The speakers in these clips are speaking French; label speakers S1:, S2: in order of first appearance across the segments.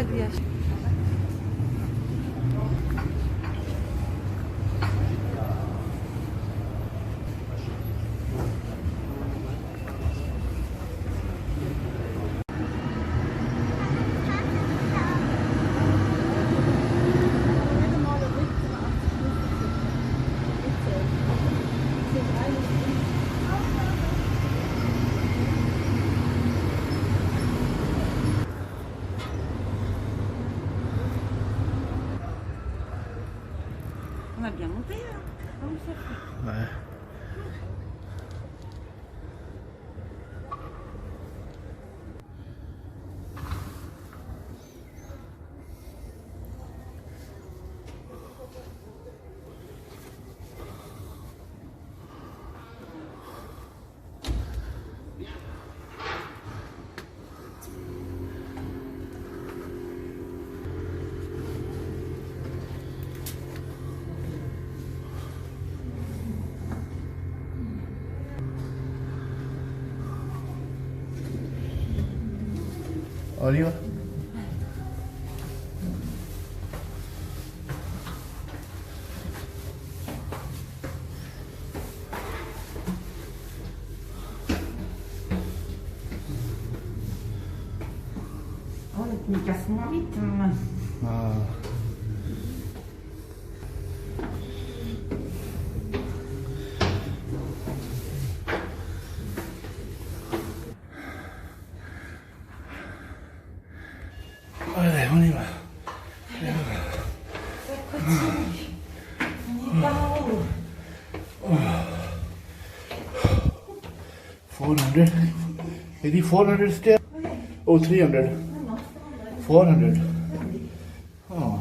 S1: Bangladesh. On a bien monté, hein. Comment ça fait?
S2: Ouais. On y va?
S1: Oh, tu me casses moins vite. Hein.
S2: Ah. Allez, on y va.
S1: On est pas en haut.
S2: 400. Is it 400 stairs? Oh, 300. 400. Oh.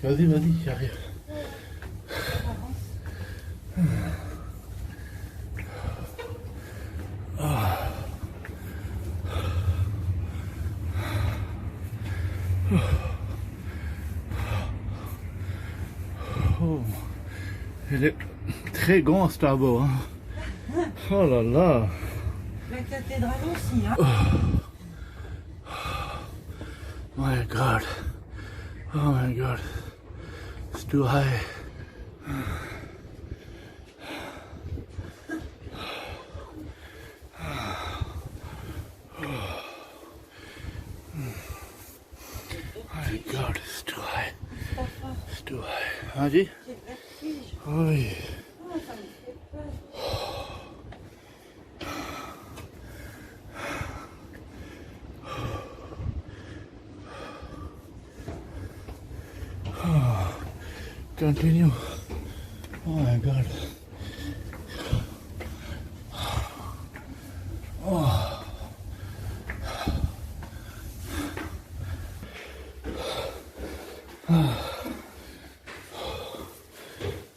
S2: Vas-y, vas-y, j'arrive. Oh, il est très grand ce tableau. Hein. Oh là là.
S1: La cathédrale aussi, hein.
S2: My God. Oh my God. It's too high. My God, it's too high. It's too high. Hein, G?
S1: J'ai le vertige.
S2: Oui.
S1: Oh, ça me fait peur.
S2: Continue. Oh my God.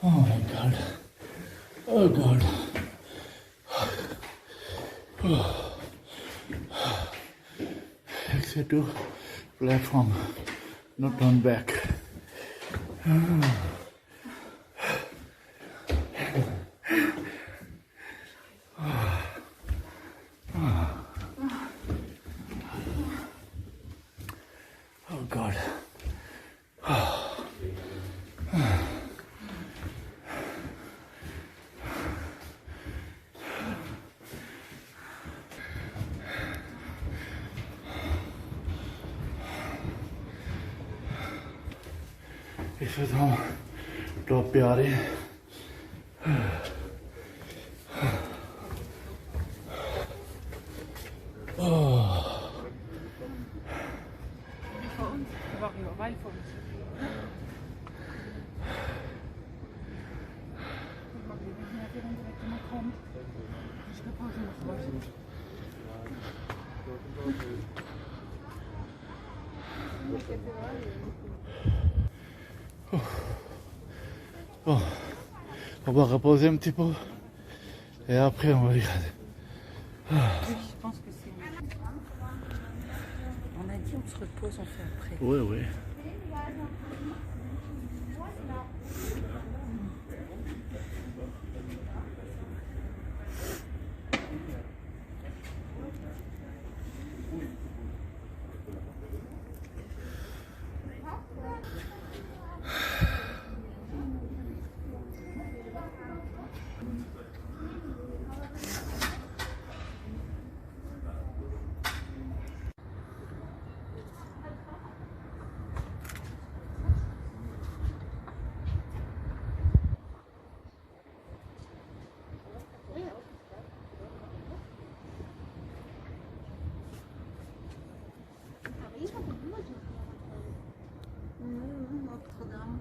S2: Oh my God. Oh God. Exit to platform. Not turn back. Oh God. faisant doppiare. Oh.
S1: Weil von uns. Guck mal, wie der dann direkt immer kommt. Ich habe Pause noch.
S2: Bon, on va reposer un petit peu et après on va regarder.
S1: Oui, je pense que c'est mieux. On a dit on se repose, on fait après.
S2: Oui, oui.
S1: Notre-Dame.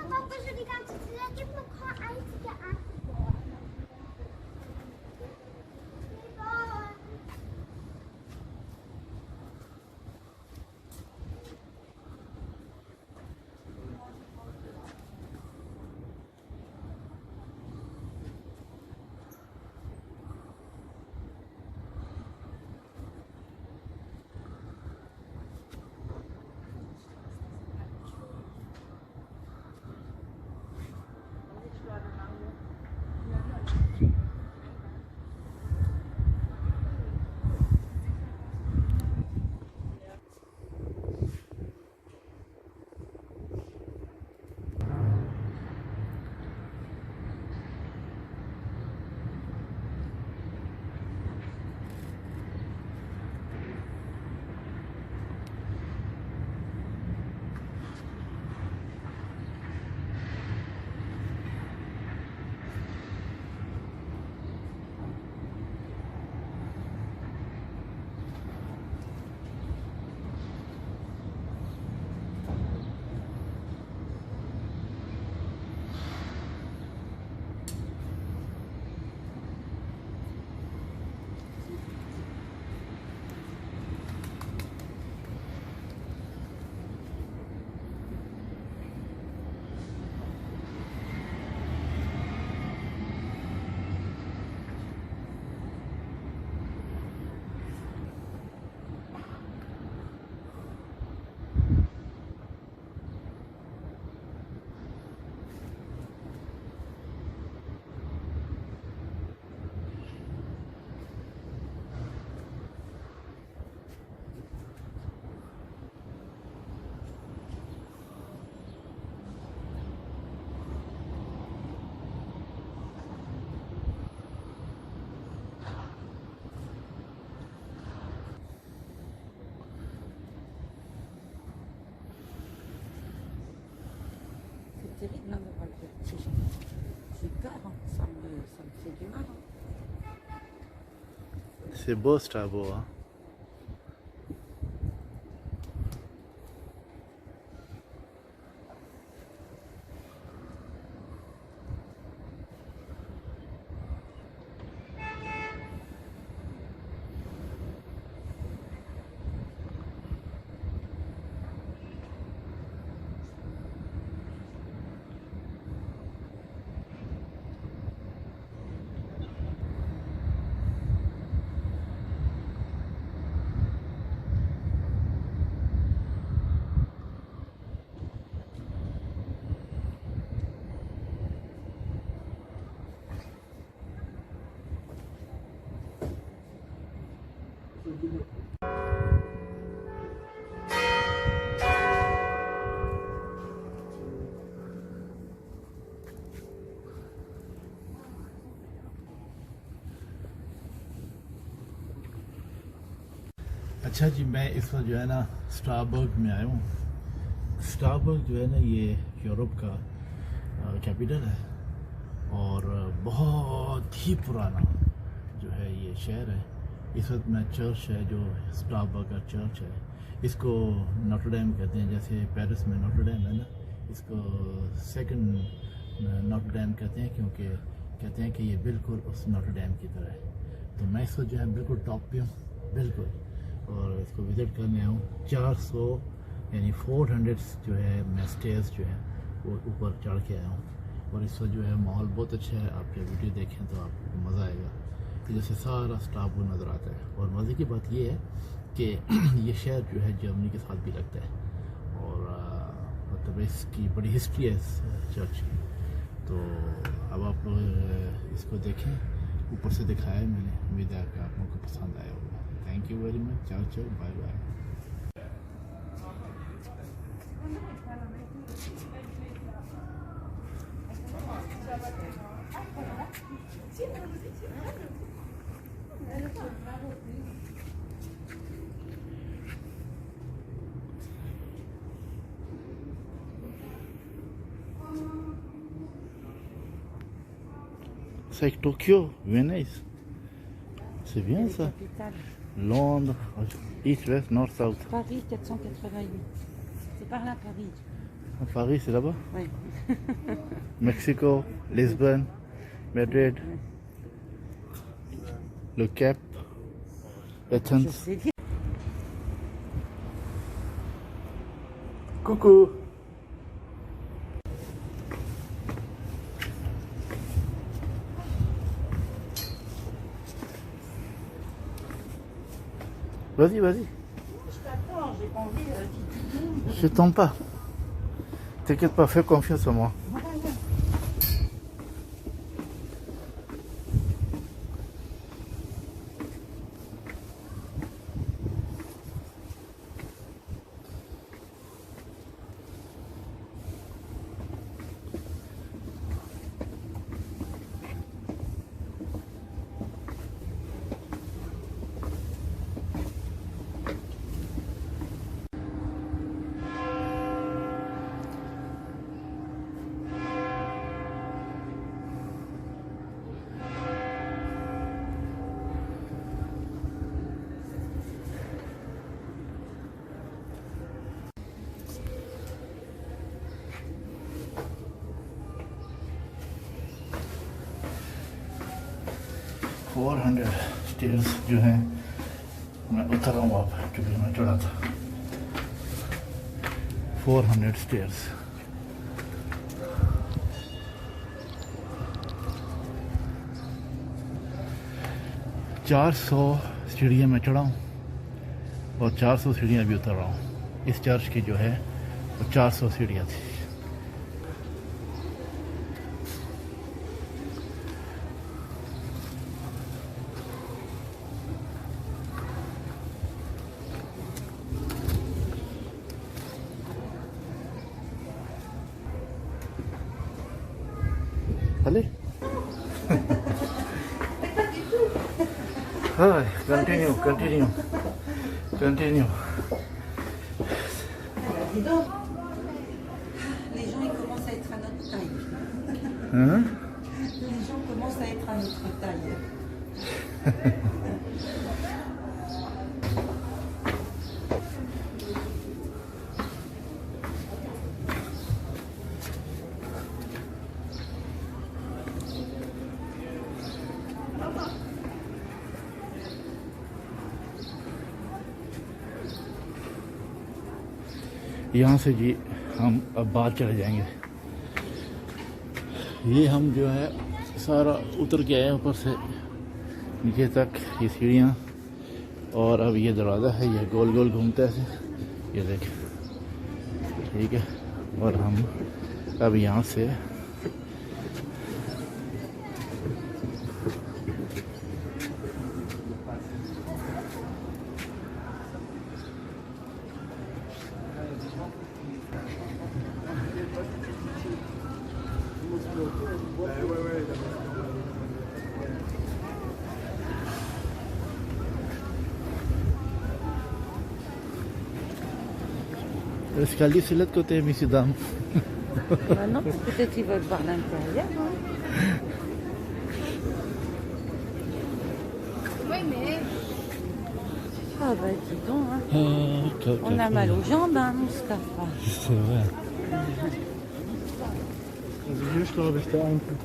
S3: Papa schon die ganze Zeit, gibt noch keine einzige Antwort.
S1: C'est terrible hein, d'avoir le vertige. J'ai peur, hein. Ça me fait du mal. Hein.
S2: C'est beau ce tableau, hein. अच्छा जी, मैं इस वक्त जो है ना स्टारबर्ग में आया हूँ। स्टारबर्ग जो है ना ये यूरोप का कैपिटल है और बहुत ही पुराना जो है ये शहर है। इस वक्त मैं चर्च है जो स्टारबर्ग का चर्च है, इसको नोटर डेम कहते हैं। जैसे पेरिस में नोटर डेम है ना, इसको सेकंड नोटर डेम कहते हैं, क्योंकि कहते हैं कि ये बिल्कुल उस नोटर डेम की तरह है। तो मैं इसको जो है बिल्कुल टॉप पे हूँ बिल्कुल, और इसको विज़िट करने आया हूँ। 400 यानी 400 जो है मैं स्टेयर्स जो है वो ऊपर चढ़ के आया हूँ। और इस वक्त जो है माहौल बहुत अच्छा है। आप जब वीडियो देखें तो आपको मज़ा आएगा कि जैसे सारा स्टारबर्ग नज़र आता है। और मज़े की बात ये है कि ये शहर जो है जर्मनी के साथ भी लगता है, और मतलब इसकी बड़ी हिस्ट्री है इस चर्च की। तो अब आप लोग इसको देखें, ऊपर से दिखाया है मैंने। उम्मीद है कि आप लोगों को पसंद आया होगा। Thank you very much. चलो bye bye. C'est Tokyo, Venise. C'est bien ça.
S1: Capitale.
S2: Londres, East, West, Nord, South.
S1: Paris 488. C'est par là Paris.
S2: Paris, c'est là-bas.
S1: Oui.
S2: Mexico, Lisbonne, Madrid, le Cap, Athens.
S1: Je sais dire.
S2: Coucou. Vas-y, vas-y.
S1: Je t'attends, j'ai pas envie de...
S2: Je t'en pas. T'inquiète pas, fais confiance en moi. Four 400 स्टेयर्स जो है मैं उतर रहा हूँ अब, क्योंकि मैं चढ़ा था 400 स्टेयर्स। चार 400 सीढ़ियाँ मैं चढ़ा हूँ और 400 सीढ़ियाँ भी उतर रहा हूँ। इस चर्च की जो है वो 400 सीढ़ियाँ थी। Allez. Hi, continue.
S1: Dis donc, les gens ils commencent à être à notre taille.
S2: Hein?
S1: Les gens commencent à être à notre taille.
S2: यहाँ से जी हम अब बाहर चले जाएंगे। ये हम जो है सारा उतर के आए ऊपर से नीचे तक, ये सीढ़ियाँ, और अब ये दरवाज़ा है, ये गोल गोल घूमता है, ये देख, ठीक है। और हम अब यहाँ से L'escalier, c'est l'autre côté, messieurs, dames.
S1: Maintenant, peut-être ils veulent voir l'intérieur. Hein.
S3: Oui, mais...
S1: Ah bah dis donc, hein. On a mal aux jambes, hein, Mustapha.
S2: C'est vrai.
S4: Also hier, glaube ich, der Eintritt.